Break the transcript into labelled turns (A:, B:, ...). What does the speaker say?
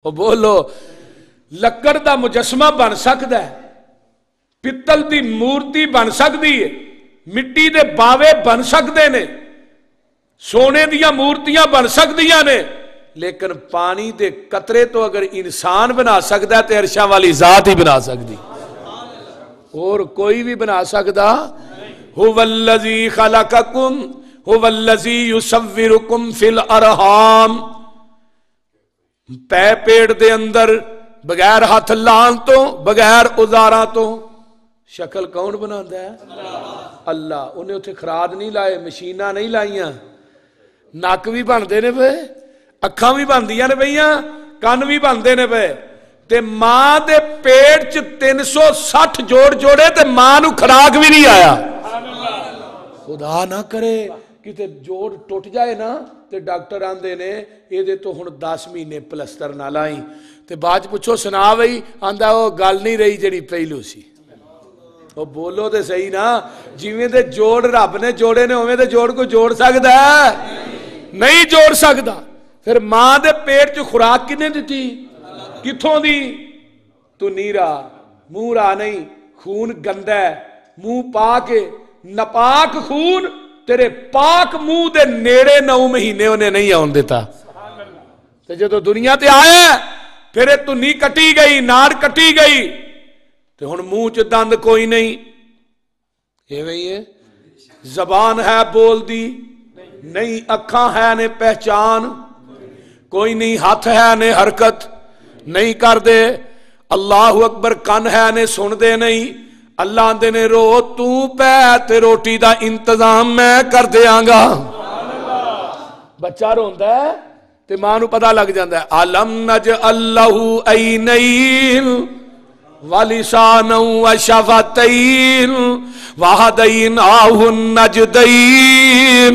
A: وہ بولو لکڑ دا مجسمہ بن سکتا ہے، پتل دی مورتی بن سکتی ہے، مٹی دے باوے بن سکتے نے، سونے دیا مورتیاں بن سکدیاں نے، لیکن پانی دے قطرے تو اگر انسان بنا سکتا ہے تو عرشاں والی ذات ہی بنا سکتی، اور کوئی بھی بنا سکتا۔ هو الذی خلقکم هو الذی یصورکم فی الارحام، پے پیڑ دے اندر بغیر ہاتھ لان تو بغیر اوزاراں تو شکل کون بناتا ہے؟ اللہ۔ انہیں اتنے خراد نہیں لائے، مشیناں نہیں لائیاں، نک بھی بنتے نے پے، اکھاں بھی بندیاں نے پئیاں، کن بھی بنتے نے پے، تے ماں دے پیٹ چ 360 جوڑ جوڑے تے ماں نو کھراک بھی نہیں آیا۔ خدا نہ کرے کتے جوڑ ٹوٹ جائے نا تے ڈاکٹر آندے نے اے دے تو ہن 10 مہینے پلسٹر نہ لائیں، تے بعد پوچھو سنا وئی آندا او گل نہیں رہی جڑی پہلو سی۔ وہ بولو تے صحیح نا، جویں دے جوڑ رب نے جوڑے نے اوویں دے جوڑ کو جوڑ سکدا ہے؟ نہیں جوڑ سکدا۔ پھر ماں دے پیٹ چ خوراک کنے دتی؟ کتھوں دی؟ تو نیرا منہ را نہیں، خون گندا ہے، منہ پاک ہے، نپاک خون تیرے پاک منہ دے نیڑے 9 مہینے انہیں نہیں آن دیتا۔ تو جدو دنیا تے آیا پھر تو نی کٹی گئی، ناڑ کٹی گئی، تو ہن منہ چ دند کوئی نہیں، یہ وہی ہے۔ زبان ہے بول دی نہیں، اکھاں ہے نے پہچان کوئی نہیں، ہاتھ ہے نے حرکت نہیں کر دے، اللہ اکبر کن ہے نے سن دے نہیں، اللہ آندے نے رو تو پہ تے روٹی دا انتظام میں کر دیاں گا۔ بچہ روندا ہے تے ماں نو پتہ لگ جاندا ہے۔ علم نجعل لہ عینین ولسانا وشفتین وہدیناہ النجدین۔